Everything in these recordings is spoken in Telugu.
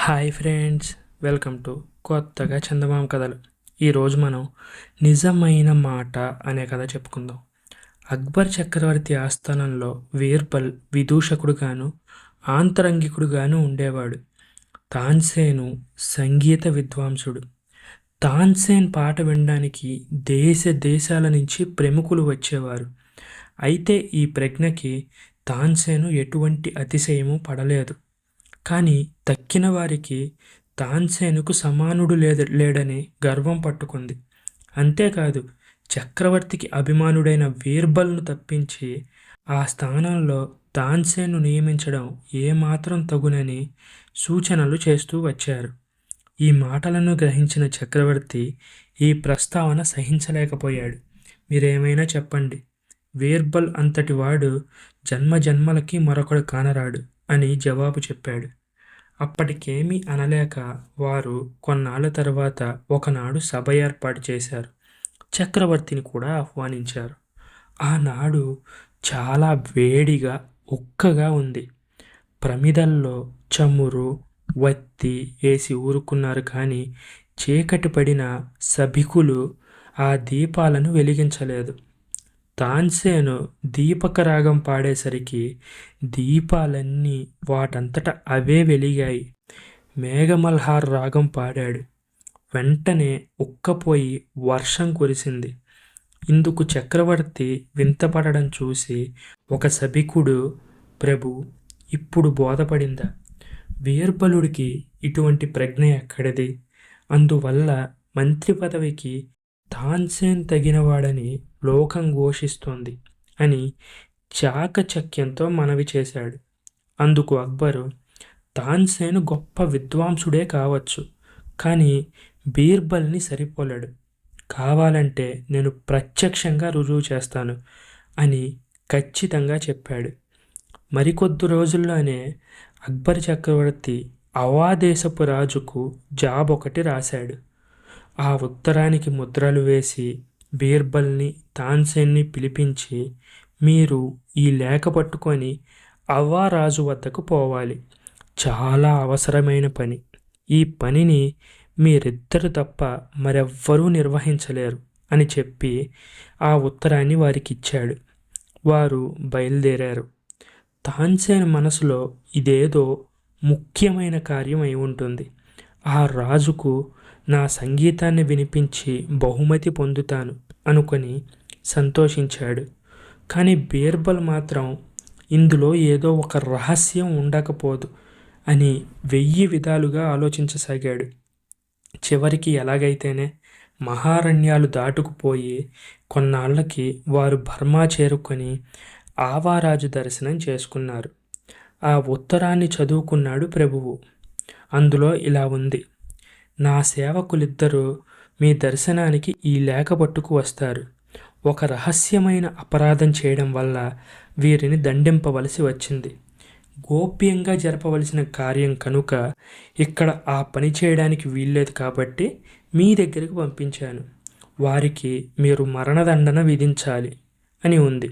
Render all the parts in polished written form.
హాయ్ ఫ్రెండ్స్, వెల్కమ్ టు కొత్తగా చందమామ కథలు. ఈరోజు మనం నిజమైన మాట అనే కథ చెప్పుకుందాం. అక్బర్ చక్రవర్తి ఆస్థానంలో వీర్బల్ విదూషకుడుగాను ఆంతరంగికుడుగాను ఉండేవాడు. తాన్సేను సంగీత విద్వాంసుడు. తాన్సేన్ పాట వినడానికి దేశ దేశాల నుంచి ప్రముఖులు వచ్చేవారు. అయితే ఈ ప్రజ్ఞకి తాన్సేను ఎటువంటి అతిశయము పడలేదు. కానీ తక్కిన వారికి తాన్సేనుకు సమానుడు లేడని గర్వం పట్టుకుంది. అంతేకాదు, చక్రవర్తికి అభిమానుడైన వీర్బల్ను తప్పించి ఆ స్థానంలో తాన్సేన్ను నియమించడం ఏమాత్రం తగునని సూచనలు చేస్తూ వచ్చారు. ఈ మాటలను గ్రహించిన చక్రవర్తి ఈ ప్రస్తావన సహించలేకపోయాడు. మీరేమైనా చెప్పండి, వీర్బల్ అంతటి వాడు జన్మజన్మలకి మరొకడు కానరాడు అని జవాబు చెప్పాడు. అప్పటికేమీ అనలేక వారు కొన్నాళ్ళ తర్వాత ఒకనాడు సభ ఏర్పాటు చేశారు. చక్రవర్తిని కూడా ఆహ్వానించారు. ఆనాడు చాలా వేడిగా ఉక్కగా ఉంది. ప్రమిదల్లో చమురు వత్తి వేసి ఊరుకున్నారు. కానీ చీకటి పడిన సభికులు ఆ దీపాలను వెలిగించలేదు. తాన్సేను దీపక రాగం పాడేసరికి దీపాలన్నీ వాటంతట అవే వెలిగాయి. మేఘమల్హార్ రాగం పాడాడు. వెంటనే ఉక్కపోయి వర్షం కురిసింది. ఇందుకు చక్రవర్తి వింతపడడం చూసి ఒక సభికుడు, ప్రభు, ఇప్పుడు బోధపడిందా? వీర్బలుడికి ఇటువంటి ప్రజ్ఞ ఎక్కడిది? అందువల్ల మంత్రి పదవికి తాన్సేన్ తగినవాడని లోకం ఘోషిస్తోంది అని చాకచక్యంతో మనవి చేశాడు. అందుకు అక్బరు, తాన్సేను గొప్ప విద్వాంసుడే కావచ్చు, కానీ బీర్బల్ని సరిపోలేడు. కావాలంటే నేను ప్రత్యక్షంగా రుజువు చేస్తాను అని ఖచ్చితంగా చెప్పాడు. మరికొద్ది రోజుల్లోనే అక్బర్ చక్రవర్తి అవాదేశపు రాజుకు జాబ్ ఒకటి రాశాడు. ఆ ఉత్తరానికి ముద్రలు వేసి బీర్బల్ని తాన్సేన్ని పిలిపించి, మీరు ఈ లేఖ పట్టుకొని అవ్వారాజు వద్దకు పోవాలి. చాలా అవసరమైన పని. ఈ పనిని మీరిద్దరు తప్ప మరెవ్వరూ నిర్వహించలేరు అని చెప్పి ఆ ఉత్తరాన్ని వారికిచ్చాడు. వారు బయలుదేరారు. తాన్సేన్ మనసులో ఇదేదో ముఖ్యమైన కార్యం అయి ఉంటుంది. ఆ రాజుకు నా సంగీతాన్ని వినిపించి బహుమతి పొందుతాను అనుకొని సంతోషించాడు. కానీ బీర్బల్ మాత్రం ఇందులో ఏదో ఒక రహస్యం ఉండకపోదు అని 1000 విధాలుగా ఆలోచించసాగాడు. చివరికి ఎలాగైతేనే మహారణ్యాలు దాటుకుపోయి కొన్నాళ్ళకి వారు బర్మా చేరుకొని ఆవారాజు దర్శనం చేసుకున్నారు. ఆ ఉత్తరాన్ని చదువుకున్నాడు ప్రభువు. అందులో ఇలా ఉంది: నా సేవకులిద్దరూ మీ దర్శనానికి ఈ లేఖ పట్టుకు వస్తారు. ఒక రహస్యమైన అపరాధం చేయడం వల్ల వీరిని దండింపవలసి వచ్చింది. గోప్యంగా జరపవలసిన కార్యం కనుక ఇక్కడ ఆ పని చేయడానికి వీల్లేదు కాబట్టి మీ దగ్గరికి పంపించాను. వారికి మీరు మరణదండన విధించాలి అని ఉంది.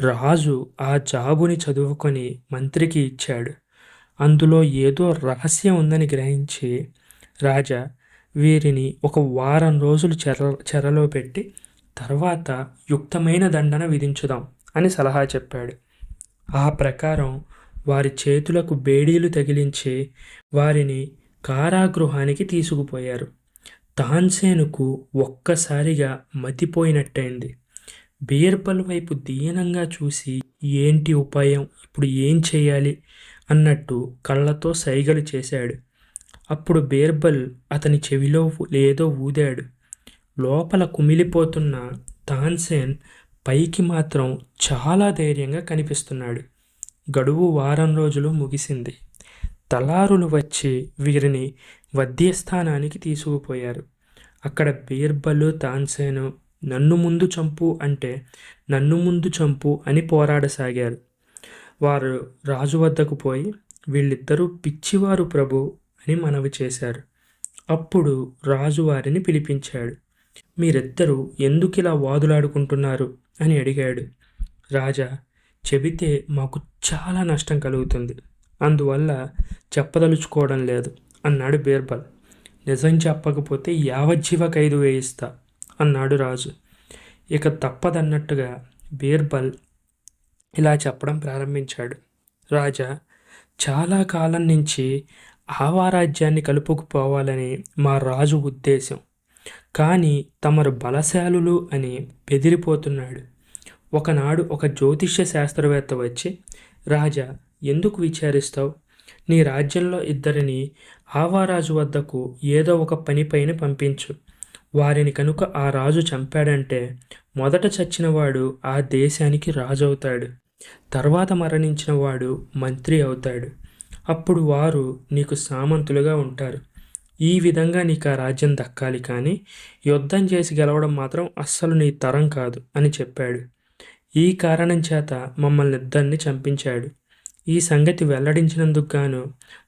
రాజు ఆ జాబుని చదువుకొని మంత్రికి ఇచ్చాడు. అందులో ఏదో రహస్యం ఉందని గ్రహించి, రాజా, వీరిని ఒక వారం రోజులు చెరలో పెట్టి తర్వాత యుక్తమైన దండన విధించుదాం అని సలహా చెప్పాడు. ఆ ప్రకారం వారి చేతులకు బేడీలు తగిలించి వారిని కారాగృహానికి తీసుకుపోయారు. తాన్సేనుకు ఒక్కసారిగా మతిపోయినట్టయింది. బీర్బల్ వైపు దీనంగా చూసి, ఏంటి ఉపాయం, ఇప్పుడు ఏం చేయాలి అన్నట్టు కళ్ళతో సైగలు చేశాడు. అప్పుడు బీర్బల్ అతని చెవిలో ఏదో ఊదాడు. లోపల కుమిలిపోతున్న తాన్సేన్ పైకి మాత్రం చాలా ధైర్యంగా కనిపిస్తున్నాడు. గడువు వారం రోజులు ముగిసింది. తలారులు వచ్చి వీరిని వధ్యస్థానానికి తీసుకుపోయారు. అక్కడ బీర్బల్, తాన్సేను నన్ను ముందు చంపు అంటే నన్ను ముందు చంపు అని పోరాడసాగారు. వారు రాజు వద్దకు పోయి, వీళ్ళిద్దరూ పిచ్చివారు ప్రభు అని మనవి చేశారు. అప్పుడు రాజు వారిని పిలిపించాడు. మీరిద్దరూ ఎందుకిలా వాదులాడుకుంటున్నారు అని అడిగాడు. రాజా, చెబితే మాకు చాలా నష్టం కలుగుతుంది అందువల్ల చెప్పదలుచుకోవడం లేదు అన్నాడు బీర్బల్. నిజం చెప్పకపోతే యావజ్జీవ ఖైదు వేయిస్తా అన్నాడు రాజు. ఇక తప్పదన్నట్టుగా బీర్బల్ ఇలా చెప్పడం ప్రారంభించాడు. రాజా, చాలా కాలం నుంచి ఆవా రాజ్యాన్ని కలుపుకుపోవాలని మా రాజు ఉద్దేశం. కానీ తమరు బలశాలులు అని బెదిరిపోతున్నాడు. ఒకనాడు ఒక జ్యోతిష్య శాస్త్రవేత్త వచ్చి, రాజా, ఎందుకు విచారిస్తావు? నీ రాజ్యంలో ఇద్దరిని ఆవారాజు వద్దకు ఏదో ఒక పనిపైన పంపించు. వారిని కనుక ఆ రాజు చంపాడంటే మొదట చచ్చినవాడు ఆ దేశానికి రాజు అవుతాడు, తర్వాత మరణించిన వాడు మంత్రి అవుతాడు. అప్పుడు వారు నీకు సామంతులుగా ఉంటారు. ఈ విధంగా నీకు ఆ రాజ్యం దక్కాలి, కానీ యుద్ధం చేసి గెలవడం మాత్రం అస్సలు నీ తరం కాదు అని చెప్పాడు. ఈ కారణం చేత మమ్మల్ని ఇద్దరిని చంపించాడు. ఈ సంగతి వెల్లడించినందుకు గాను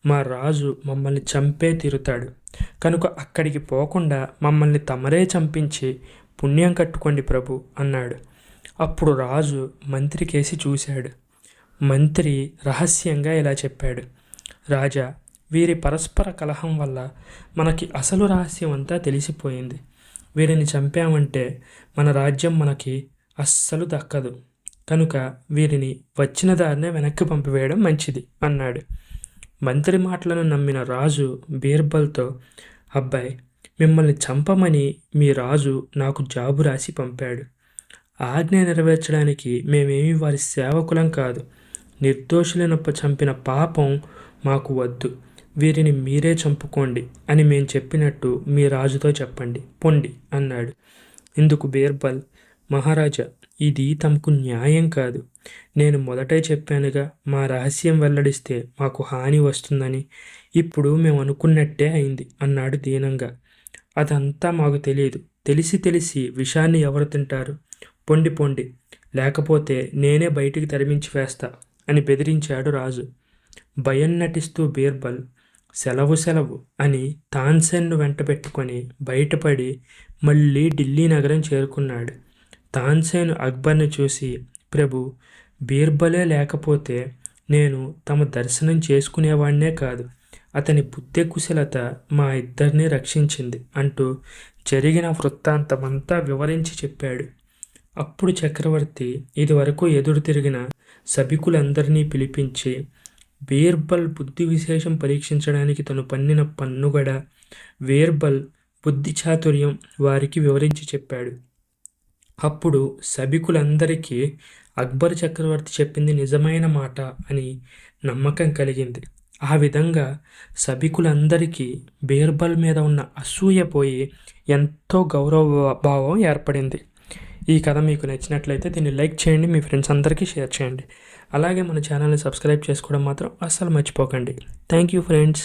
మా రాజు మమ్మల్ని చంపే తీరుతాడు. కనుక అక్కడికి పోకుండా మమ్మల్ని తమరే చంపించి పుణ్యం కట్టుకోండి ప్రభు అన్నాడు. అప్పుడు రాజు మంత్రి కేసి చూశాడు. మంత్రి రహస్యంగా ఇలా చెప్పాడు. రాజా, వీరి పరస్పర కలహం వల్ల మనకి అసలు రహస్యం అంతా తెలిసిపోయింది. వీరిని చంపామంటే మన రాజ్యం మనకి అస్సలు దక్కదు. కనుక వీరిని వచ్చిన దారినే వెనక్కి పంపివేయడం మంచిది అన్నాడు. మంత్రి మాటలను నమ్మిన రాజు బీర్బల్తో, అబ్బాయి, మిమ్మల్ని చంపమని మీ రాజు నాకు జాబు రాసి పంపాడు. ఆజ్ఞ నెరవేర్చడానికి మేమేమి వారి సేవకులం కాదు. నిర్దోషులనప్ప చంపిన పాపం మాకు వద్దు. వీరిని మీరే చంపుకోండి అని మేము చెప్పినట్టు మీ రాజుతో చెప్పండి, పొండి అన్నాడు. ఇందుకు బీర్బల్, మహారాజా, ఇది తమకు న్యాయం కాదు. నేను మొదటే చెప్పానుగా, మా రహస్యం వెల్లడిస్తే మాకు హాని వస్తుందని. ఇప్పుడు మేము అనుకున్నట్టే అయింది అన్నాడు దీనంగా. అదంతా మాకు తెలియదు. తెలిసి విషాన్ని ఎవరు తింటారు? పొండి పొండి, లేకపోతే నేనే బయటికి తరిమించి వేస్తా అని బెదిరించాడు రాజు. భయం నటిస్తూ బీర్బల్ సెలవు అని తాన్సేన్ను వెంట పెట్టుకొని బయటపడి మళ్ళీ ఢిల్లీ నగరం చేరుకున్నాడు. తాన్సేన్ అక్బర్ని చూసి, ప్రభు, బీర్బలే లేకపోతే నేను తమ దర్శనం చేసుకునేవాడినే కాదు. అతని బుద్ధి కుశలత మా ఇద్దరిని రక్షించింది అంటూ జరిగిన వృత్తాంతమంతా వివరించి చెప్పాడు. అప్పుడు చక్రవర్తి ఇదివరకు ఎదురు తిరిగిన సభికులందరినీ పిలిపించి బీర్బల్ బుద్ధి విశేషం పరీక్షించడానికి తను పన్నిన పన్నుగడ, బీర్బల్ బుద్ధి చాతుర్యం వారికి వివరించి చెప్పాడు. అప్పుడు సభికులందరికీ అక్బర్ చక్రవర్తి చెప్పింది నిజమైన మాట అని నమ్మకం కలిగింది. ఆ విధంగా సభికులందరికీ బీర్బల్ మీద ఉన్న అసూయ పోయి ఎంతో గౌరవ భావం ఏర్పడింది. ఈ కథ మీకు నచ్చినట్లయితే దీన్ని లైక్ చేయండి, మీ ఫ్రెండ్స్ అందరికీ షేర్ చేయండి. అలాగే మన ఛానల్ని సబ్స్క్రైబ్ చేసుకోవడం మాత్రం అస్సలు మర్చిపోకండి. Thank you friends.